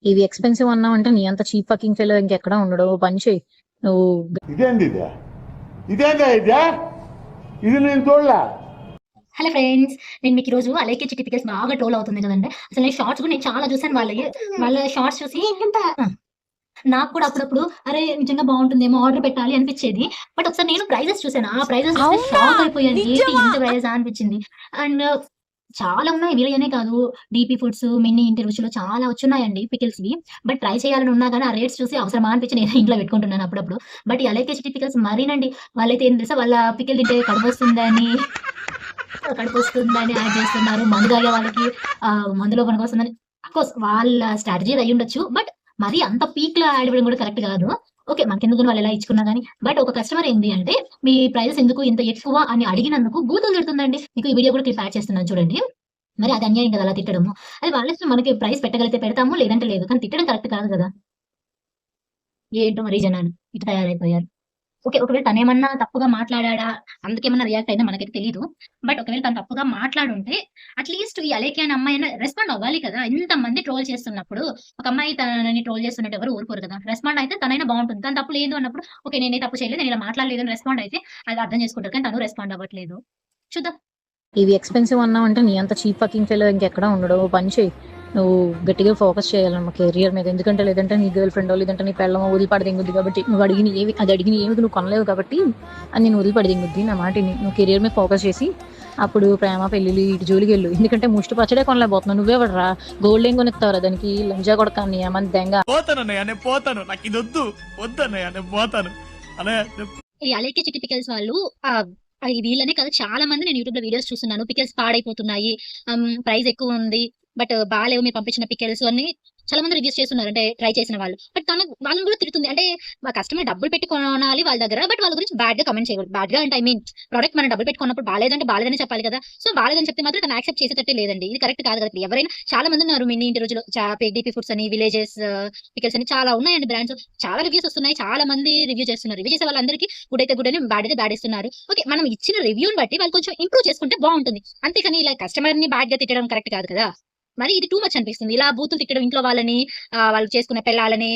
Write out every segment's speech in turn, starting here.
ఇవి ఎక్స్‌పెన్సివ్ అన్నావంటే నీ అంత చీప్ ఫకింగ్ ఫెలో ఇంకెక్కడా ఉండడు. ఓ పని చెయి. నువ్వు ఇదేంది ఇది? ఇదేందా ఇది? ఇది నేను చూడలే. హలో ఫ్రెండ్స్, నేను మీకు ఈరోజు అలైకే చిట్టి పికల్స్ బాగా ట్రోల్ అవుతుంది కదండి. అసలు నేను షార్ట్స్ కూడా నేను చాలా చూసాను వాళ్ళ షార్ట్స్ చూసి నాకు కూడా అప్పుడప్పుడు అరే నిజంగా బాగుంటుందేమో ఆర్డర్ పెట్టాలి అనిపించేది. బట్ ఒకసారి నేను ప్రైజెస్ చూసాను. ఆ ప్రైజెస్ చూస్తే అవునా? షాక్ అయిపోయాను. ఏంటి నిజమా? ఇంత ప్రైజెసా అనిపించింది. అండ్ చాలా ఉన్నాయి. వీళ్ళయనే కాదు, డీపీ ఫుడ్స్, మినీ ఇంటి రుచిలో చాలా వచ్చున్నాయండి పికిల్స్‌వి. బట్ ట్రై చేయాలని ఉన్నా గానీ ఆ రేట్స్ చూసి అవసరమా అనిపించి నేను ఇంట్లో పెట్టుకుంటున్నాను అప్పుడప్పుడు. బట్ ఈ అలైకే చిట్టి పికల్స్ మరీనండి. వాళ్ళైతే ఏం తెలుసా, వాళ్ళ పికిల్ తింటే కడుపొస్తుందని యాడ్ చేస్తున్నారు. మందు తాగే వాళ్ళకి మందులో పనికొస్తుందని. అఫ్‌కోర్స్ వాళ్ళ స్ట్రాటజీ అది అయ్యుండొచ్చు. బట్ మరీ అంత పీక్‌లో యాడ్ ఇవ్వడం కూడా కరెక్ట్ కాదు. ఓకే. మనకెందుకు వాళ్ళు ఎలా ఇచ్చుకున్నా గాని. బట్ ఒక కస్టమర్ ఏంది అంటే, మీ ప్రైజెస్ ఎందుకు ఇంత ఎక్కువ అని అడిగినందుకు బూతులు తిడుతుందండి. మీకు ఈ వీడియో కూడా క్లిప్ యాడ్ చేస్తున్నాను చూడండి. మరి అది అన్యాయం కదా అలా తిట్టడము. అది వాళ్ళ ఇష్టం. మనకి ప్రైస్ పెట్టగలిగితే పెడతాము. లేదంటే లేదు. కానీ తిట్టడం కరెక్ట్ కాదు కదా! ఏంటో మరి జనాలు ఇటు తయారైపోయారు. ఓకే. ఒకవేళ తనేమన్నా తప్పుగా మాట్లాడాడా, అందుకేమన్నా రియాక్ట్ అయిందా మనకైతే తెలీదు. బట్ ఒకవేళ తను తప్పుగా మాట్లాడుంటే అట్‌లీస్ట్ ఈ అలేఖ్య అనే అమ్మాయన్నా రెస్పాండ్ అవ్వాలి కదా! ఇంతమంది ట్రోల్ చేస్తున్నప్పుడు, ఒక అమ్మాయి తనని ట్రోల్ చేస్తున్నట్టు ఎవరు ఊరుకోరు కదా! రెస్పాండ్ అయితే తనైనా బావుంటుంది. తను తప్పు లేదు అన్నప్పుడు, ఓకే. నేనే తప్పు చేయలేదు. నేను ఇలా మాట్లాడలేదు అని రెస్పాండ్ అయితే అది అర్థం చేసుకుంటారు. కానీ తను రెస్పాండ్ అవ్వట్లేదు. చూద్దాం. ఇవి ఎక్స్‌పెన్సివ్ అన్నావంటే నీ అంత చీప్ ఫకింగ్ ఫెలో ఇంకెక్కడా ఉండడు. ఓ పని చెయి. నువ్వు గట్టిగా ఫోకస్ చేయాలమ్మ కెరియర్ మీద. ఎందుకంటే లేదంటే నీ గర్ల్ ఫ్రెండో లేదంటే నీ పెళ్ళమో వదిలిపడి దింగుద్ది కాబట్టి అది అడిగినయి ఏమి నువ్వు కొనలేవు కాబట్టి అది నిన్ను వదిలిపడి దింగుద్ది. నా మాట ఇని. నువ్వు కెరియర్ మీద ఫోకస్ చేసి అప్పుడు ప్రేమ, పెళ్ళిళ్ళు ఈటి జోలికెళ్ళు. ఎందుకంటే ముష్టి పచ్చడే కొనలేకపోతున్నావు. నువ్వెవడురా గోల్డ్ ఏం కొనిత్తావురా దానికి? లంజా కొడకా నీ ఏమన్నా దెంగ. పోతానన్నయ్య, నేను పోతాను. నాకు ఇది వద్దన్నయ్య, నేను పోతాను అన్నయ్య. ఈ అలేఖ్య చిట్టి పికల్స్ వాళ్ళు వీళ్ళనే కాదు, చాలా మంది నేను యూట్యూబ్‌లో వీడియోస్ చూస్తున్నాను. పికిల్స్ పాడైపోతున్నాయి. ప్రైస్ ఎక్కువుంది. బట్ బాలేవు మీరు పంపించిన పికిల్స్ అని చాలా మంది రివ్యూస్ చేస్తున్నారు. అంటే ట్రై చేసిన వాళ్ళు. బట్ వాళ్ళని కూడా తిడుతుంది. అంటే మా కస్టమర్ డబ్బులు పెట్టి కొనాలి వాళ్ళ దగ్గర. బట్ వాళ్ళ గురించి బ్యాడ్‌గా కామెంట్ చేయకూడదు. బ్యాడ్‌గా అంటే ఐ మీన్ ప్రొడక్ట్ మనం డబ్బులు పెట్టి కొన్నప్పుడు బాలేదంటే బాలేదనే చెప్పాలి కదా! సో బాలేదని చెప్తే మాత్రం తను యాక్సెప్ట్ చేసేటట్టే లేదండి. ఇది కరెక్ట్ కాదు కదా! ఎవరైనా చాలా మంది ఉన్నారు. మినీ ఇంటి రుచిలో డీపీ ఫుడ్స్ అని, విలేజెస్ పికిల్స్ అని చాలా ఉన్నాయండి బ్రాండ్స్. చాలా రివ్యూస్ వస్తున్నాయి. చాలా మంది రివ్యూ చేస్తున్నారు. రివ్యూ చేసే వాళ్ళందరికీ గుడ్ అయితే గుడ్ అని, బ్యాడ్ అయితే బ్యాడ్ ఇస్తున్నారు. ఓకే. మనం ఇచ్చిన రివ్యూని బట్టి వాళ్ళు కొంచెం ఇంప్రూవ్ చేసుకుంటే బావుంటుంది. అంతేకాని ఇలా కస్టమర్‌ని బ్యాడ్‌గా తిట్టడం కరెక్ట్ కాదు కదా! మరి ఇది టూ మచ్ అనిపిస్తుంది. ఇలా బూతులు తిట్టడం ఇంట్లో వాళ్ళని, వాళ్ళు చేసుకునే పెళ్ళాలని,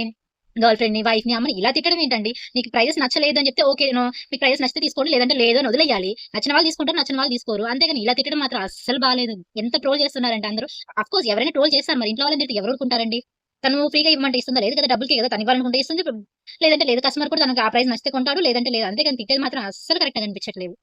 గర్ల్ ఫ్రెండ్‌ని, వైఫ్‌ని, అమ్మని ఇలా తిట్టడం ఏంటండి? నీకు ప్రైజెస్ నచ్చలేదు అని చెప్తే ఓకే. మీకు ప్రైజెస్ నచ్చితే తీసుకోండి. లేదంటే లేదు అని వదిలేయాలి. నచ్చిన వాళ్ళు తీసుకుంటారు. నచ్చని వాళ్ళు తీసుకోరు. అంతేగాని ఇలా తిట్టడం మాత్రం అస్సలు బాలేదు. ఎంత ట్రోల్ చేస్తున్నారంటే అందరూ. అఫ్‌కోర్స్ ఎవరైనా ట్రోల్ చేస్తారు. మరి ఇంట్లో వాళ్ళని తిడితే ఎవరు ఊరుకుంటారండి? తను ఫ్రీగా ఇవ్వమంటే ఇస్తుందా? లేదు కదా! డబ్బులకే కదా! తను ఇవ్వాలనుకుంటే ఇస్తుంది. లేదంటే లేదు. కస్టమర్ కూడా తనకు ఆ ప్రైస్ నచ్చితే కొంటాడు. లేదంటే లేదు. అంతేగాని తిట్టేది మాత్రం అస్సలు కరెక్ట్‌గా అనిపించట్లేదు.